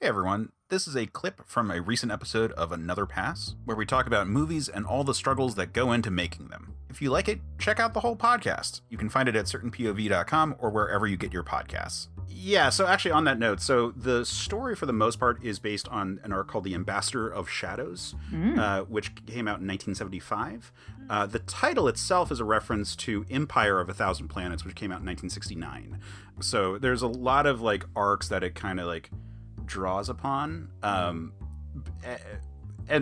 Hey everyone, this is a clip from a recent episode of Another Pass, where we talk about movies and all the struggles that go into making them. If you like it, check out the whole podcast. You can find it at certainpov.com or wherever you get your podcasts. Yeah, so actually on that note, so the story for the most part is based on an arc called The Ambassador of Shadows, which came out in 1975. The title itself is a reference to Empire of a Thousand Planets, which came out in 1969. So there's a lot of like arcs that it kind of like draws upon, and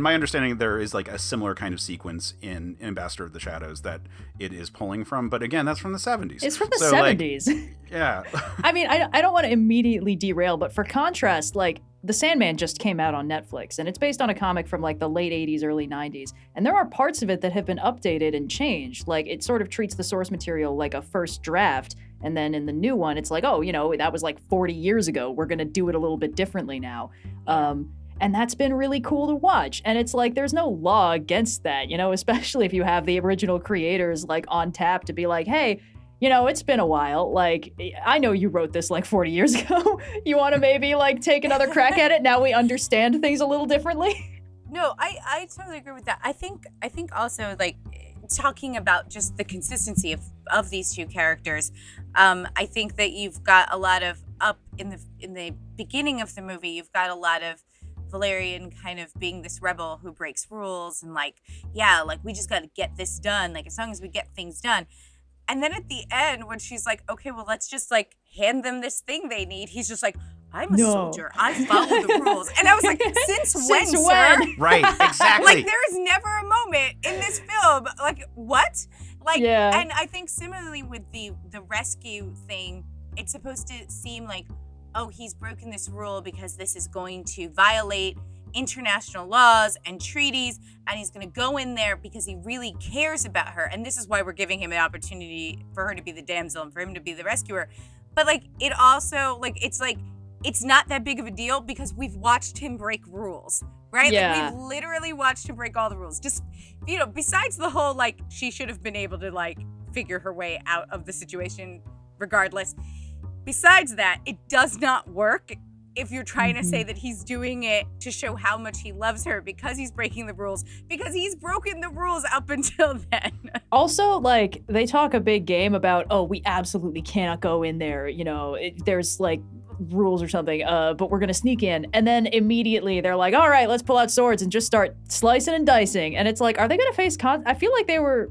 my understanding there is like a similar kind of sequence in Ambassador of the Shadows that it is pulling from, but again, that's from the 70s. It's from the 70s. Like, yeah. I mean, I don't want to immediately derail, but for contrast, like the Sandman just came out on Netflix, and it's based on a comic from like the late 80s, early 90s, and there are parts of it that have been updated and changed. Like it sort of treats the source material like a first draft. And then in the new one, it's like, oh, you know, that was like 40 years ago. We're going to do it a little bit differently now. And that's been really cool to watch. And it's like, there's no law against that, you know, especially if you have the original creators like on tap to be like, hey, you know, it's been a while. Like, I know you wrote this like 40 years ago. You want to maybe like take another crack at it? Now we understand things a little differently. No, I totally agree with that. I think also like talking about just the consistency of these two characters, I think that you've got a lot of up in the beginning of the movie, you've got a lot of Valerian kind of being this rebel who breaks rules and like, yeah, like we just got to get this done. Like as long as we get things done. And then at the end, when she's like, okay, well, let's just like hand them this thing they need. He's just like, I'm a soldier. I follow the rules. And I was like, since when, sir? Right, exactly. Like there is never a moment in this film. Like, what? Like, yeah. And I think similarly with the rescue thing, it's supposed to seem like, oh, he's broken this rule because this is going to violate international laws and treaties, and he's going to go in there because he really cares about her, and this is why we're giving him an opportunity for her to be the damsel and for him to be the rescuer. But like it also like it's not that big of a deal because we've watched him break rules, right? Yeah. Like we've literally watched him break all the rules. Just, you know, besides the whole like she should have been able to like figure her way out of the situation regardless. Besides that, it does not work if you're trying to say that he's doing it to show how much he loves her because he's breaking the rules, because he's broken the rules up until then. Also, like, they talk a big game about, oh, we absolutely cannot go in there, you know, there's like rules or something, but we're gonna sneak in. And then immediately they're like, all right, let's pull out swords and just start slicing and dicing. And it's like, are they gonna face I feel like they were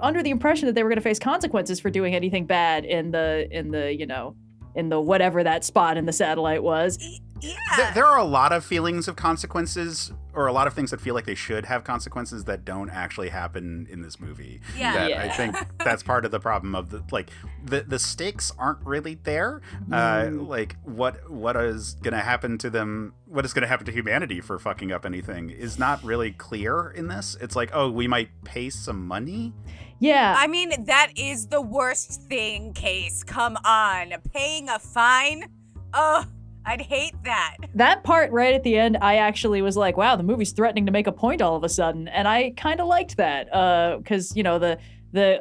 under the impression that they were gonna face consequences for doing anything bad in the you know, in the whatever that spot in the satellite was. Yeah. There are a lot of feelings of consequences, or a lot of things that feel like they should have consequences that don't actually happen in this movie. Yeah. I think that's part of the problem of the stakes aren't really there. Like what is going to happen to them? What is going to happen to humanity for fucking up anything is not really clear in this. It's like, oh, we might pay some money. Yeah. I mean, that is the worst thing, Case. Come on. Paying a fine? Oh, I'd hate that. That part right at the end, I actually was like, wow, the movie's threatening to make a point all of a sudden. And I kind of liked that because, you know, the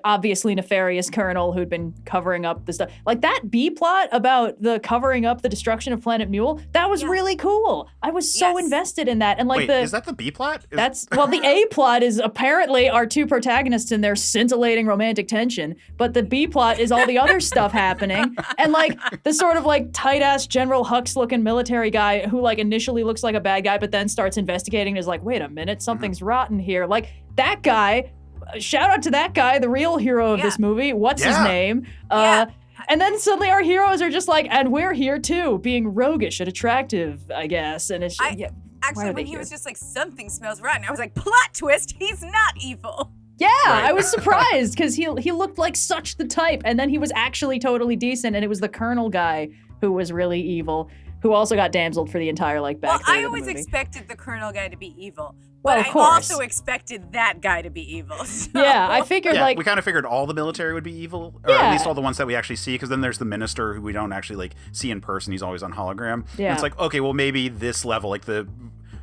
obviously nefarious colonel who'd been covering up the stuff. Like that B plot about the covering up the destruction of Planet Mule, that was really cool. I was so invested in that. And like Wait, is that the B plot? Well, the A plot is apparently our two protagonists and their scintillating romantic tension. But the B plot is all the other stuff happening. And like the sort of like tight ass General Hux looking military guy who like initially looks like a bad guy, but then starts investigating and is like, wait a minute, something's rotten here. Like that guy. Shout out to that guy, the real hero of this movie. What's his name? And then suddenly our heroes are just like, and we're here too, being roguish and attractive, I guess. And it's actually when he was just like, something smells rotten, I was like, plot twist, he's not evil. Yeah, right. I was surprised because he looked like such the type, and then he was actually totally decent, and it was the Colonel guy who was really evil, who also got damseled for the entire like back. Well, I always expected the Colonel guy to be evil. Well, but of course. I also expected that guy to be evil. So. Yeah, I figured we kind of figured all the military would be evil, or at least all the ones that we actually see, because then there's the minister who we don't actually like see in person. He's always on hologram. Yeah. And it's like, okay, well maybe this level, like the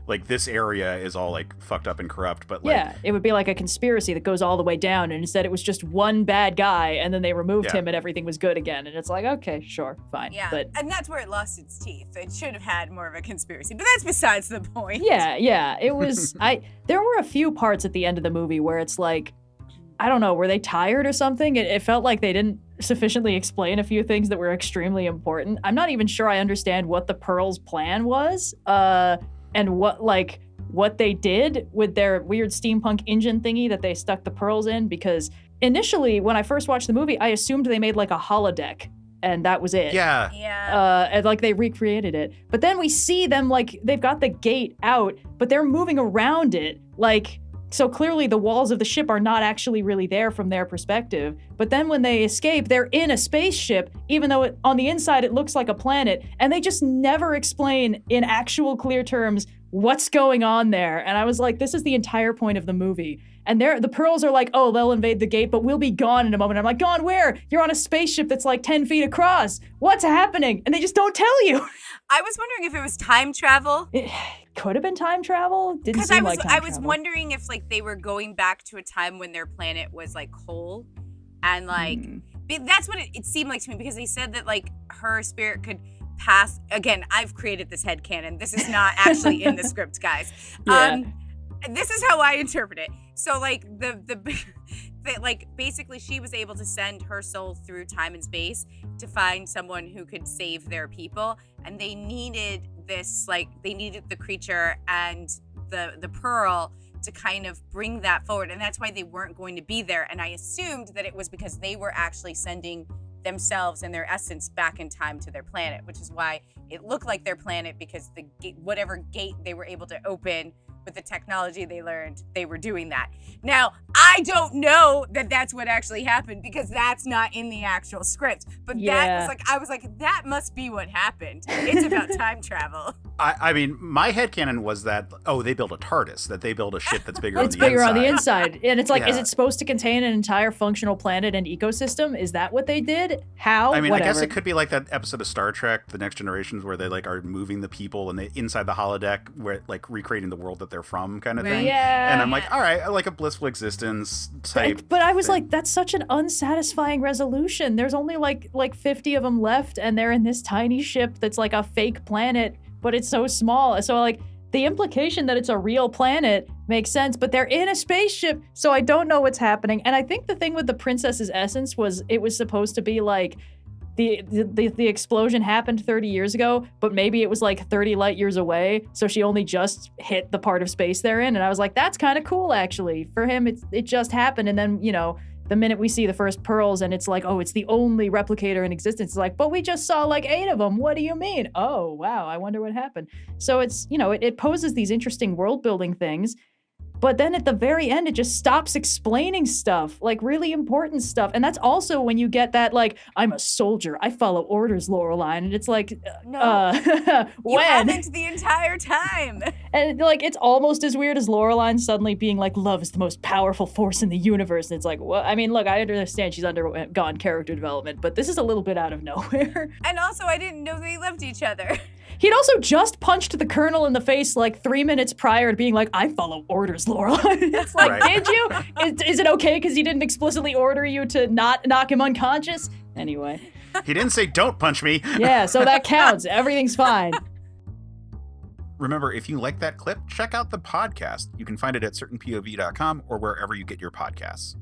like this area is all like fucked up and corrupt, but like Yeah, it would be like a conspiracy that goes all the way down, and instead it was just one bad guy, and then they removed him, and everything was good again. And it's like, okay, sure, fine. Yeah, but and that's where it lost its teeth. It should have had more of a conspiracy, but that's besides the point. yeah, it was. There were a few parts at the end of the movie where it's like, I don't know, were they tired or something? It felt like they didn't sufficiently explain a few things that were extremely important. I'm not even sure I understand what the Pearl's plan was, and what they did with their weird steampunk engine thingy that they stuck the pearls in, because initially when I first watched the movie, I assumed they made like a holodeck and that was it. Yeah. And like they recreated it. But then we see them like they've got the gate out, but they're moving around it. Like, so clearly the walls of the ship are not actually really there from their perspective. But then when they escape, they're in a spaceship, even though on the inside it looks like a planet. And they just never explain in actual clear terms what's going on there. And I was like, this is the entire point of the movie. And the Pearls are like, oh, they'll invade the gate, but we'll be gone in a moment. I'm like, gone where? You're on a spaceship that's like 10 feet across. What's happening? And they just don't tell you. I was wondering if it was time travel. It could have been time travel. Didn't seem like time I was travel. wondering if like they were going back to a time when their planet was like coal, and like that's what it seemed like to me, because they said that like her spirit could pass. Again, I've created this headcanon. This is not actually in the script, guys. Yeah. This is how I interpret it. So like like basically she was able to send her soul through time and space to find someone who could save their people, and they needed this, like they needed the creature and the pearl to kind of bring that forward, and that's why they weren't going to be there. And I assumed that it was because they were actually sending themselves and their essence back in time to their planet, which is why it looked like their planet, because whatever gate they were able to open with the technology they learned, they were doing that. Now, I don't know that that's what actually happened, because that's not in the actual script. But that was like, I was like, that must be what happened. It's about time travel. I mean, my headcanon was that, they built a Tardis, that they built a ship that's bigger on the inside. It's bigger on the inside. And it's like, Yeah. is it supposed to contain an entire functional planet and ecosystem? Is that what they did? How? I mean, Whatever. I guess it could be like that episode of Star Trek, The Next Generations, where they like are moving the people and they inside the holodeck, where like recreating the world that they're from, kind of thing. Yeah. And I'm like, all right, I like a blissful existence type. But I was thing. like, that's such an unsatisfying resolution. There's only like 50 of them left, and they're in this tiny ship that's like a fake planet, but it's so small. So like the implication that it's a real planet makes sense, but they're in a spaceship, so I don't know what's happening. And I think the thing with the princess's essence was it was supposed to be like the explosion happened 30 years ago, but maybe it was like 30 light years away, so she only just hit the part of space they're in. And I was like, that's kind of cool, actually. For him, it just happened, and then, you know, the minute we see the first pearls and it's like, oh, it's the only replicator in existence, it's like, but we just saw like 8 of them. What do you mean? Oh, wow, I wonder what happened. So it's, you know, it poses these interesting world building things. But then at the very end, it just stops explaining stuff, like really important stuff. And that's also when you get that, like, I'm a soldier, I follow orders, Loreline. And it's like, No, when? you haven't the entire time. And like, it's almost as weird as Loreline suddenly being like, love is the most powerful force in the universe. And it's like, well, I mean, look, I understand she's undergone character development, but this is a little bit out of nowhere. And also, I didn't know they loved each other. He'd also just punched the Colonel in the face like 3 minutes prior to being like, I follow orders, Loreline. It's like, Right. did you? Is it okay because he didn't explicitly order you to not knock him unconscious? Anyway. He didn't say, don't punch me. Yeah, so that counts. Everything's fine. Remember, if you like that clip, check out the podcast. You can find it at certainpov.com or wherever you get your podcasts.